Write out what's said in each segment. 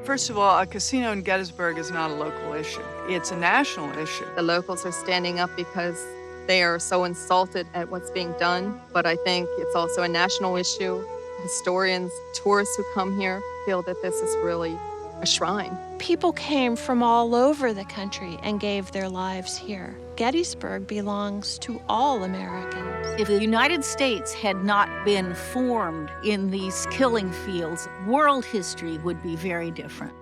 First of all, a casino in Gettysburg is not a local issue. It's a national issue. The locals are standing up because they are so insulted at what's being done, but I think it's also a national issue. Historians, tourists who come here feel that this is really a shrine. People came from all over the country and gave their lives here. Gettysburg belongs to all Americans. If the United States had not been formed in these killing fields, world history would be very different.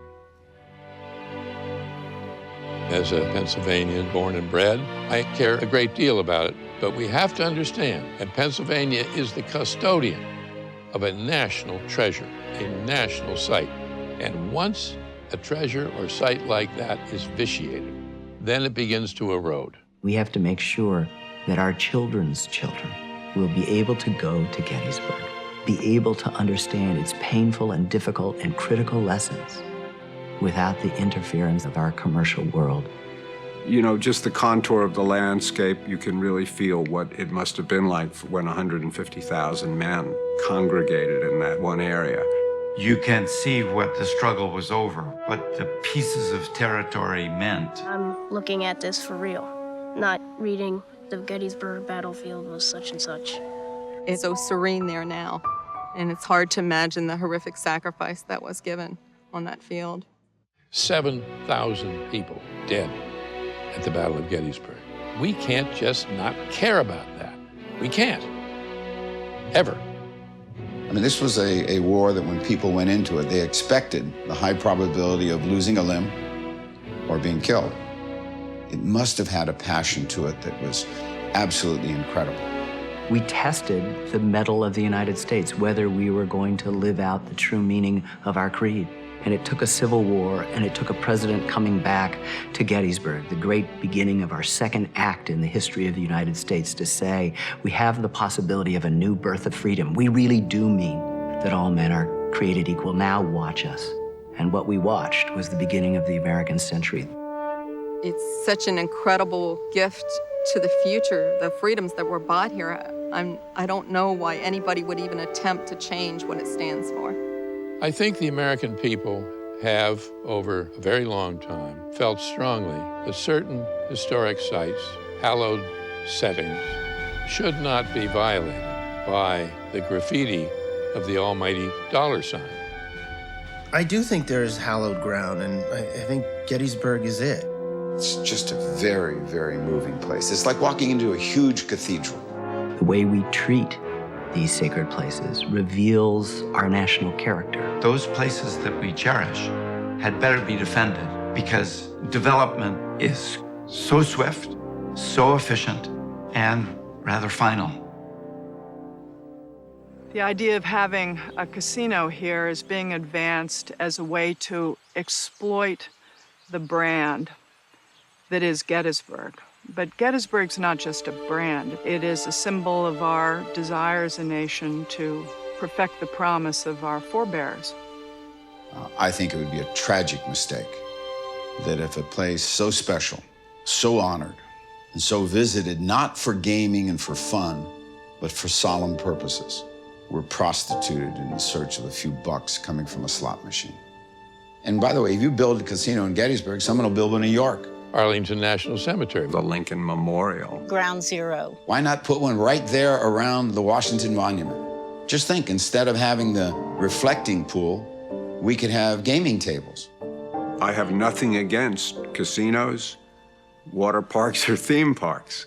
As a Pennsylvanian born and bred, I care a great deal about it. But we have to understand that Pennsylvania is the custodian of a national treasure, a national site. And once a treasure or site like that is vitiated, then it begins to erode. We have to make sure that our children's children will be able to go to Gettysburg, be able to understand its painful and difficult and critical lessons without the interference of our commercial world. You know, just the contour of the landscape, you can really feel what it must have been like when 150,000 men congregated in that one area. You can see what the struggle was over, what the pieces of territory meant. I'm looking at this for real, not reading the Gettysburg battlefield was such and such. It's so serene there now, and it's hard to imagine the horrific sacrifice that was given on that field. 7,000 people dead at the Battle of Gettysburg. We can't just not care about that. We can't, ever. I mean, this was a war that when people went into it, they expected the high probability of losing a limb or being killed. It must have had a passion to it that was absolutely incredible. We tested the mettle of the United States, whether we were going to live out the true meaning of our creed. And it took a civil war, and it took a president coming back to Gettysburg, the great beginning of our second act in the history of the United States, to say, we have the possibility of a new birth of freedom. We really do mean that all men are created equal. Now watch us. And what we watched was the beginning of the American century. It's such an incredible gift to the future, the freedoms that were bought here. I don't know why anybody would even attempt to change what it stands for. I think the American people have, over a very long time, felt strongly that certain historic sites, hallowed settings, should not be violated by the graffiti of the almighty dollar sign. I do think there is hallowed ground, and I think Gettysburg is it. It's just a very, very moving place. It's like walking into a huge cathedral. The way we treat these sacred places reveals our national character. Those places that we cherish had better be defended because development is so swift, so efficient, and rather final. The idea of having a casino here is being advanced as a way to exploit the brand that is Gettysburg. But Gettysburg's not just a brand. It is a symbol of our desire as a nation to perfect the promise of our forebears. I think it would be a tragic mistake that if a place so special, so honored, and so visited, not for gaming and for fun, but for solemn purposes, were prostituted in search of a few bucks coming from a slot machine. And by the way, if you build a casino in Gettysburg, someone will build one in New York. Arlington National Cemetery. The Lincoln Memorial. Ground Zero. Why not put one right there around the Washington Monument? Just think, instead of having the reflecting pool, we could have gaming tables. I have nothing against casinos, water parks, or theme parks.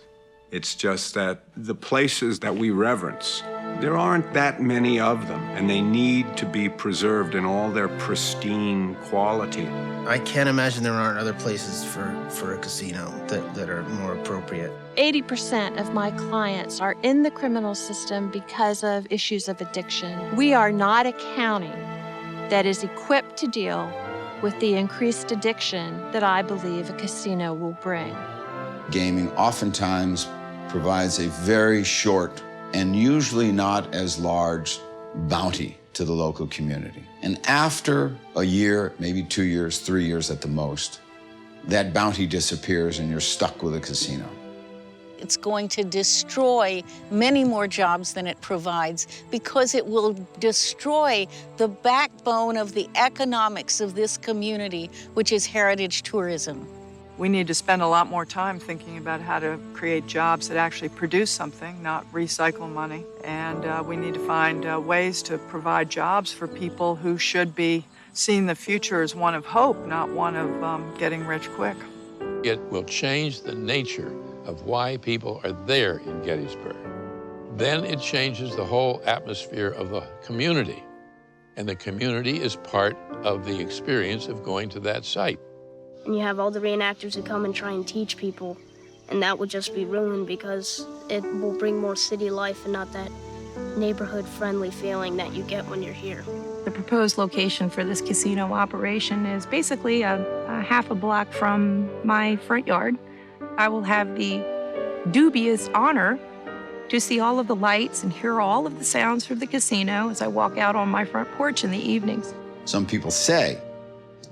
It's just that the places that we reverence, there aren't that many of them, and they need to be preserved in all their pristine quality. I can't imagine there aren't other places for a casino that are more appropriate. 80% of my clients are in the criminal system because of issues of addiction. We are not a county that is equipped to deal with the increased addiction that I believe a casino will bring. Gaming oftentimes provides a very short and usually not as large bounty to the local community. And after a year, maybe 2 years, 3 years at the most, that bounty disappears and you're stuck with a casino. It's going to destroy many more jobs than it provides because it will destroy the backbone of the economics of this community, which is heritage tourism. We need to spend a lot more time thinking about how to create jobs that actually produce something, not recycle money. And we need to find ways to provide jobs for people who should be seeing the future as one of hope, not one of getting rich quick. It will change the nature of why people are there in Gettysburg. Then it changes the whole atmosphere of the community. And the community is part of the experience of going to that site. And you have all the reenactors who come and try and teach people, and that would just be ruined because it will bring more city life and not that neighborhood-friendly feeling that you get when you're here. The proposed location for this casino operation is basically a half a block from my front yard. I will have the dubious honor to see all of the lights and hear all of the sounds from the casino as I walk out on my front porch in the evenings. Some people say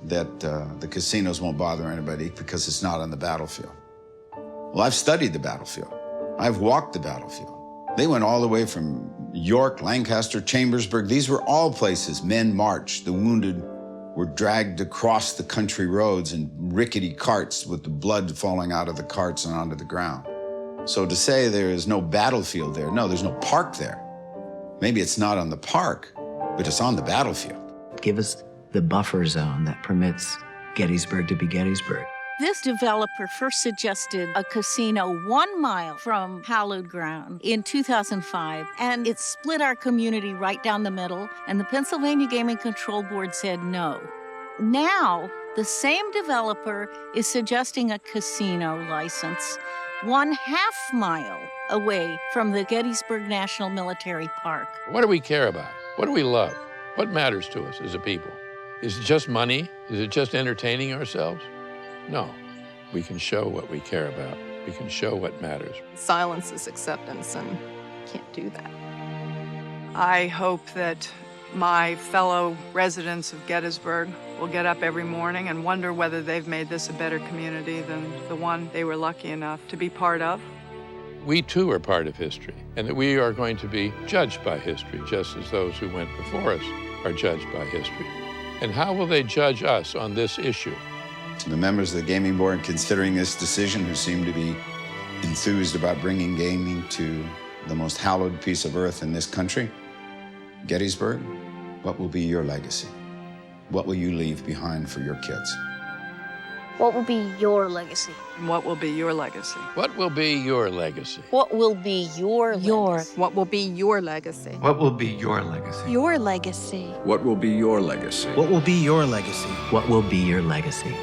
that the casinos won't bother anybody because it's not on the battlefield. Well, I've studied the battlefield. I've walked the battlefield. They went all the way from York, Lancaster, Chambersburg. These were all places men marched. The wounded were dragged across the country roads in rickety carts with the blood falling out of the carts and onto the ground. So to say there is no battlefield there, no, there's no park there. Maybe it's not on the park, but it's on the battlefield. Give us the buffer zone that permits Gettysburg to be Gettysburg. This developer first suggested a casino 1 mile from hallowed ground in 2005, and it split our community right down the middle, and the Pennsylvania Gaming Control Board said no. Now, the same developer is suggesting a casino license 1/2 mile away from the Gettysburg National Military Park. What do we care about? What do we love? What matters to us as a people? Is it just money? Is it just entertaining ourselves? No. We can show what we care about. We can show what matters. Silence is acceptance, and you can't do that. I hope that my fellow residents of Gettysburg will get up every morning and wonder whether they've made this a better community than the one they were lucky enough to be part of. We too are part of history, and that we are going to be judged by history, just as those who went before us are judged by history. And how will they judge us on this issue? To the members of the Gaming Board considering this decision who seem to be enthused about bringing gaming to the most hallowed piece of earth in this country, Gettysburg, what will be your legacy? What will you leave behind for your kids? What will be your legacy? And what will be your legacy? What will be your legacy? What will be your legacy? What will be your legacy? What will be your legacy? Your legacy. What will be your legacy? What will be your legacy? What will be your legacy?